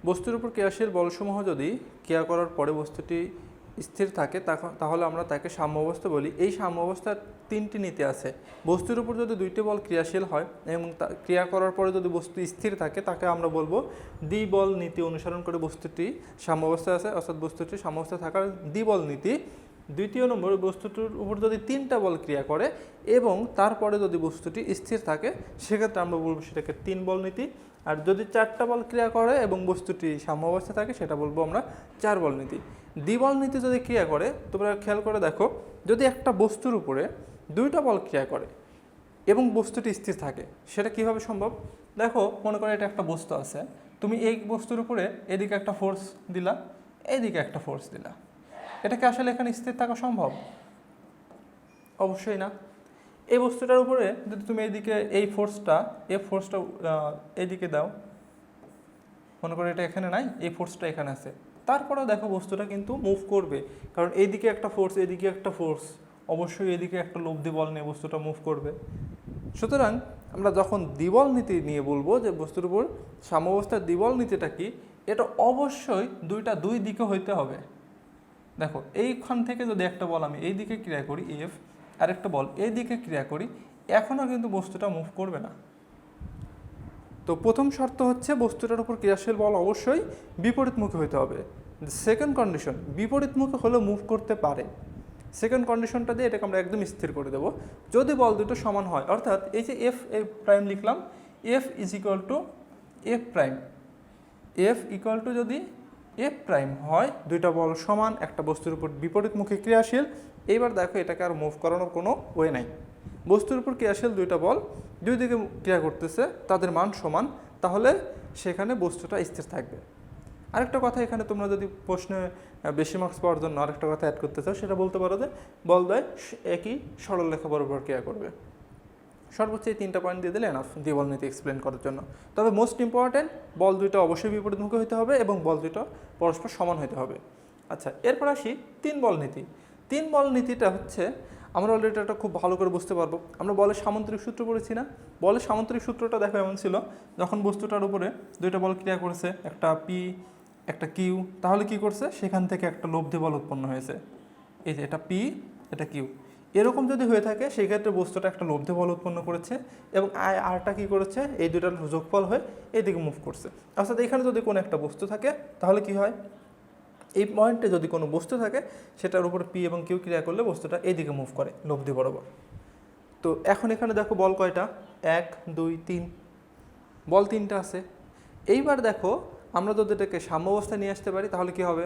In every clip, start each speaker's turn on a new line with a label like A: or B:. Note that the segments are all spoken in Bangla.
A: বস্তুর উপর ক্রিয়াশীল বলসমূহ যদি ক্রিয়া করার পরে বস্তুটি স্থির থাকে তাহলে আমরা তাকে সাম্য অবস্থা বলি। এই সাম্য অবস্থার তিনটি নীতি আছে। বস্তুর উপর যদি দুইটি বল ক্রিয়াশীল হয় এবং ক্রিয়া করার পরে যদি বস্তু স্থির থাকে তাকে আমরা বলবো দ্বিবল নীতি অনুসরণ করে বস্তুটি সাম্য অবস্থায় আছে, অর্থাৎ বস্তুটি সাম্য অবস্থায় থাকার দ্বিবল নীতি। দ্বিতীয় নম্বর, বস্তুটির উপর যদি তিনটা বল ক্রিয়া করে এবং তারপরে যদি বস্তুটি স্থির থাকে সেক্ষেত্রে আমরা বলবো সেটাকে তিন বল নীতি। আর যদি চারটা বল ক্রিয়া করে এবং বস্তুটি সাম্য অবস্থায় থাকে সেটা বলবো আমরা চার বল নীতি। দ্বিবল নীতি যদি ক্রিয়া করে, তোমরা খেয়াল করে দেখো, যদি একটা বস্তুর উপরে দুইটা বল ক্রিয়া করে এবং বস্তুটি স্থির থাকে সেটা কিভাবে সম্ভব? দেখো, মনে করো এটা একটা বস্তু আছে, তুমি এই বস্তুর উপরে এদিকে একটা ফোর্স দিলা, এইদিকে একটা ফোর্স দিলা, এটা কি আসলে এখানে স্থির থাকা সম্ভব? অবশ্যই না। এই বস্তুটার উপরে যদি তুমি এইদিকে এই ফোর্সটা এইদিকে দাও, মনে করো এটা এখানে নাই, এই ফোর্সটা এখানে আছে, তারপরেও দেখো বস্তুটা কিন্তু মুভ করবে, কারণ এইদিকে একটা ফোর্স, এইদিকে একটা ফোর্স, অবশ্যই এদিকে একটা লব্ধি বল নিয়ে বস্তুটা মুভ করবে। সুতরাং আমরা যখন দ্বিবল নীতি নিয়ে বলবো যে বস্তুর উপর সাম্যাবস্থার দ্বিবল নীতিটা কি, এটা অবশ্যই দুই দিকে হইতে হবে। দেখো, এইখান থেকে যদি একটা বল আমি এই দিকে ক্রিয়া করি এফ, আর একটা বল এই দিকে ক্রিয়া করি, এখনও কিন্তু বস্তুটা মুভ করবে না। তো প্রথম শর্ত হচ্ছে বস্তুটার উপর ক্রিয়াশীল বল অবশ্যই বিপরীতমুখী হতে হবে। সেকেন্ড কন্ডিশন, বিপরীতমুখী হলেও মুভ করতে পারে। সেকেন্ড কন্ডিশনটা দিয়ে এটাকে আমরা একদম স্থির করে দেবো যদি বল দুটো সমান হয়, অর্থাৎ এই যে এফ প্রাইম লিখলাম, F is equal to F prime, F equal to যদি এফ প্রাইম হয়, দুইটা বল সমান, একটা বস্তুর উপর বিপরীতমুখী ক্রিয়াশীল। এইবার দেখো এটাকে আর মুভ করানোর কোনো ওয়ে নাই। বস্তুর উপর ক্রিয়াশীল দুইটা বল দুই দিকে ক্রিয়া করতেছে, তাদের মান সমান, তাহলে সেখানে বস্তুটা স্থির থাকবে। আরেকটা কথা, এখানে তোমরা যদি প্রশ্নে বেশি মার্কস পাওয়ার জন্য আরেকটা কথা অ্যাড করতে চাও, সেটা বলতে পারো যে বল দ্বয় একই সরলরেখা বরাবর ক্রিয়া করবে। সর্বোচ্চ এই তিনটা পয়েন্ট দিয়ে দিলে এনাফ দ্বিবল নীতি এক্সপ্লেন করার জন্য। তবে মোস্ট ইম্পর্ট্যান্ট, বল দুইটা অবশ্যই বিপরীতমুখী হতে হবে এবং বল দুইটা পরস্পর সমান হতে হবে। আচ্ছা, এরপর আসি তিন বল নীতি। তিন বল নীতিটা হচ্ছে, আমরা অলরেডি এটা খুব ভালো করে বুঝতে পারবো। আমরা বলের সামন্ত্রিক সূত্র পড়েছি না? বলের সামন্ত্রিক সূত্রটা দেখো এমন ছিল, যখন বস্তুটার উপরে দুইটা বল ক্রিয়া করেছে, একটা পি একটা কিউ, তাহলে কি করছে, সেখান থেকে একটা লব্ধি বল উৎপন্ন হয়েছে। এই যে এটা পি, এটা কিউ, এরকম যদি হয়ে থাকে সেই ক্ষেত্রে বস্তুটা একটা লব্ধি বল উৎপন্ন করেছে এবং আরটা কি করেছে, এই দুটার যোগফল হয়ে এইদিকে মুভ করছে। অর্থাৎ এখানে যদি কোনো একটা বস্তু থাকে তাহলে কি হয়, এই পয়েন্টে যদি কোনো বস্তু থাকে সেটার উপর পি এবং কিউ ক্রিয়া করলে বস্তুটা এইদিকে মুভ করে লব্ধি বরাবর। তো এখন এখানে দেখো বল কয়টা, 1 2 3, বল তিনটা আছে। এইবার দেখো আমরা যদি এটাকে সাম্য অবস্থায় নিয়ে আসতে পারি তাহলে কি হবে,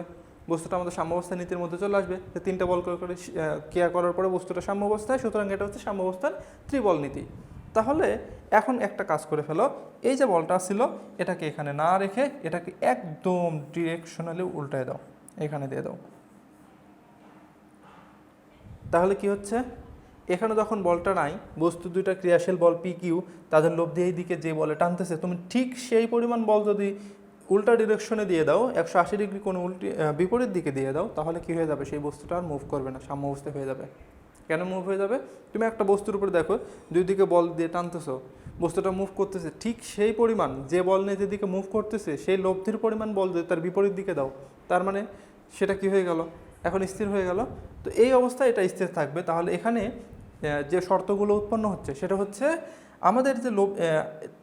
A: বস্তুটা আমাদের সাম্য অবস্থা নীতির মধ্যে চলে আসবে। যে তিনটা বল করে ক্রিয়া করার পরে বস্তুটা সাম্য অবস্থায়, সুতরাং এটা হচ্ছে সাম্য অবস্থার ত্রিবল নীতি। তাহলে এখন একটা কাজ করে ফেলো, এই যে বলটা ছিল এটাকে এখানে না রেখে এটাকে একদম ডিরেকশনালি উল্টায় দাও, এখানে দিয়ে দাও। তাহলে কি হচ্ছে, এখানে যখন বলটা নাই, বস্তু দুইটা ক্রিয়াশীল বল পি কিউ, তাদের লব্ধি এই দিকে যে বলে টানতেছে, তুমি ঠিক সেই পরিমাণ বল যদি উল্টা ডিরেকশনে দিয়ে দাও, 180 ডিগ্রি কোনো বিপরীত দিকে দিয়ে দাও, তাহলে কি হয়ে যাবে, সেই বস্তুটা আর মুভ করবে না, সাম্য অবস্থায় হয়ে যাবে। কেন মুভ হয়ে যাবে? তুমি একটা বস্তুর উপর দেখো দুই দিকে বল দিয়ে টানতেছো, বস্তুটা মুভ করতেছে, ঠিক সেই পরিমাণ যে বল নিয়ে যেদিকে মুভ করতেছে সেই লব্ধির পরিমাণ বল দিয়ে তার বিপরীত দিকে দাও, তার মানে সেটা কি হয়ে গেল, এখন স্থির হয়ে গেল। তো এই অবস্থায় এটা স্থির থাকবে। তাহলে এখানে যে শর্তগুলো উৎপন্ন হচ্ছে সেটা হচ্ছে আমাদের যে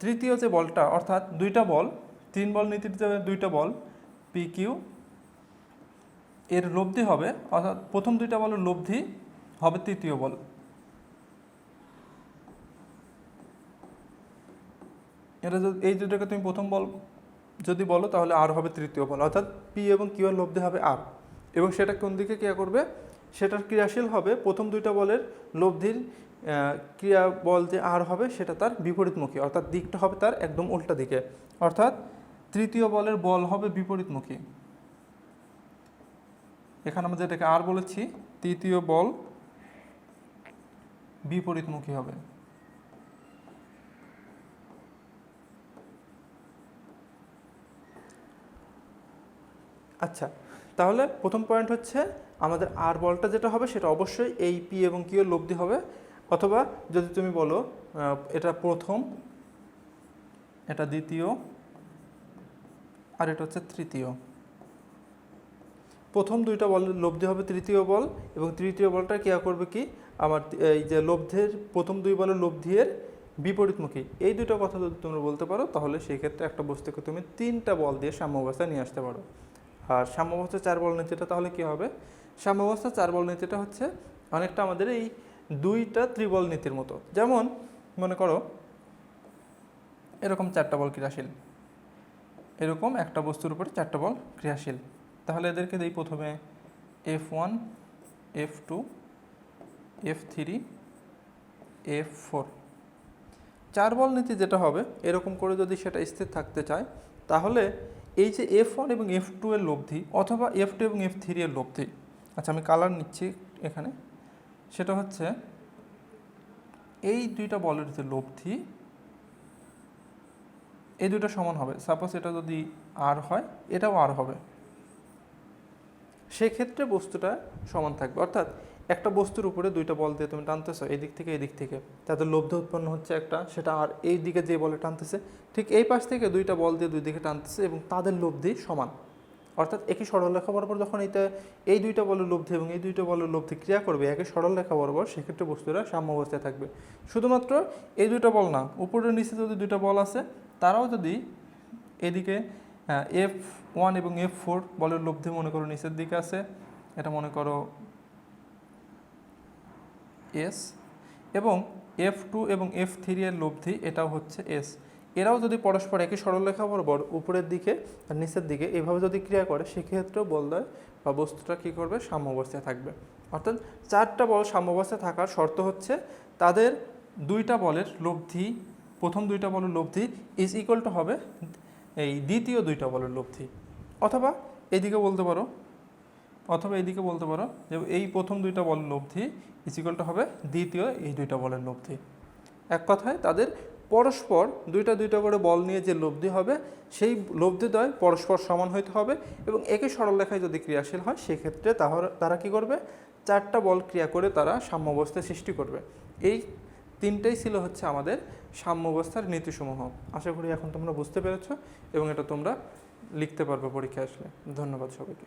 A: তৃতীয় যে বলটা, অর্থাৎ দুইটা বল, তিন বল নীতির যে দুইটা বল পি কিউ, এর লব্ধি হবে, অর্থাৎ প্রথম দুইটা বলের লব্ধি হবে তৃতীয় বল। এটা এই দুটোকে তুমি প্রথম বল যদি বলো তাহলে আর হবে তৃতীয় বল, অর্থাৎ পি এবং কিউ এর লব্ধি হবে আর, এবং সেটা কোন দিকে ক্রিয়া করবে, সেটার ক্রিয়াশীল হবে প্রথম দুইটা বলের লব্ধির ক্রিয়া বল যে আর হবে সেটা তার বিপরীতমুখী, অর্থাৎ দিকটা হবে তার একদম উল্টা দিকে, অর্থাৎ তৃতীয় বলের বল হবে বিপরীতমুখী। এখানে আমরা যেটাকে আর বলেছি, তৃতীয় বল বিপরীতমুখী হবে। আচ্ছা, তাহলে প্রথম পয়েন্ট হচ্ছে আমাদের আর বলটা যেটা হবে সেটা অবশ্যই এই পি এবং কিউ এর লব্ধি হবে, অথবা যদি তুমি বলো এটা প্রথম, এটা দ্বিতীয়, আর এটা হচ্ছে তৃতীয়। প্রথম দুইটা বলের লব্ধি হবে তৃতীয় বল, এবং তৃতীয় বলটা ক্রিয়া করবে কি আমার এই যে লব্ধের প্রথম দুই বলের লব্ধির বিপরীতমুখী। এই দুটো কথা যদি তোমরা বলতে পারো তাহলে সেই ক্ষেত্রে একটা বস্তুকে তুমি 3টা বল দিয়ে সাম্যাবস্থায় নিয়ে আসতে পারো। আর সাম্যাবস্থা 4 বল নীতিটা তাহলে কি হবে? সাম্যাবস্থা 4 বল নীতিটা হচ্ছে অনেকটা আমাদের এই 2টা ত্রিবল নীতির মতো। যেমন মনে করো এরকম 4টা বল ক্রিয়াশীল, এরকম একটা বস্তুর উপরে 4টা বল ক্রিয়াশীল। তাহলে এদেরকে দিই প্রথমে F1, F2, F3, F4। 4 বল নীতি যেটা হবে এরকম করে যদি সেটা স্থির থাকতে চায় তাহলে এই যে F1 এবং F2 এর লব্ধি অথবা F2 এবং F3 এর লব্ধি, আচ্ছা আমি কালার নিচ্ছি এখানে, সেটা হচ্ছে এই দুইটা বলের যে লব্ধি এই দুটো সমান হবে। সাপোজ এটা যদি আর হয় এটাও আর হবে, সেক্ষেত্রে বস্তুটা সমান থাকবে। অর্থাৎ একটা বস্তুর উপরে দুইটা বল দিয়ে তুমি টানতেছো এই দিক থেকে এই দিক থেকে, তাদের লব্ধি উৎপন্ন হচ্ছে একটা, সেটা আর এই দিকে যে বলে টানতেছে ঠিক এই পাশ থেকে দুইটা বল দিয়ে দুই দিকে টানতেছে এবং তাদের লব্ধি সমান। অর্থাৎ একই সরলরেখা বরাবর যখন এই দুইটা বলের লব্ধি এবং এই দুইটা বলের লব্ধি ক্রিয়া করবে একই সরলরেখা বরাবর, সেক্ষেত্রে বস্তুরা সাম্য অবস্থায় থাকবে। শুধুমাত্র এই দুইটা বল না, উপরের নিচে যদি দুইটা বল আছে তারাও যদি এদিকে F1 এবং F4 বলের লব্ধি মনে করো নিচের দিকে আছে, এটা মনে করো S, এবং F2 এবং F3 এর লব্ধি এটাও হচ্ছে S, এরাও যদি পরস্পর একই সরলরেখা বরাবর উপরের দিকে আর নিচের দিকে এভাবে যদি ক্রিয়া করে সেক্ষেত্রেও বলয় বা বস্তুটা কী করবে সাম্য অবস্থায় থাকবে। অর্থাৎ 4টা বল সাম্য অবস্থায় থাকার শর্ত হচ্ছে তাদের দুইটা বলের লব্ধি, প্রথম দুইটা বলের লব্ধি ইজ ইকুয়াল টু হবে এই দ্বিতীয় দুইটা বলের লব্ধি, অথবা এইদিকে বলতে পারো যে এই প্রথম দুইটা বলের লব্ধি ইজ ইকুয়াল টু হবে দ্বিতীয় এই দুইটা বলের লব্ধি। এক কথায় তাদের পরস্পর দুইটা দুইটা করে বল নিয়ে যে লব্ধি হবে সেই লব্ধিদ্বয় পরস্পর সমান হইতে হবে এবং একই সরলরেখায় যদি ক্রিয়াশীল হয় সেক্ষেত্রে তারা কি করবে 4টা বল ক্রিয়া করে তারা সাম্যাবস্থায় সৃষ্টি করবে। এই 3টাই ছিল হচ্ছে আমাদের সাম্যাবস্থার নীতিসমূহ। আশা করি এখন তোমরা বুঝতে পেরেছো এবং এটা তোমরা লিখতে পারবে পরীক্ষায় আসলে। ধন্যবাদ সবাইকে।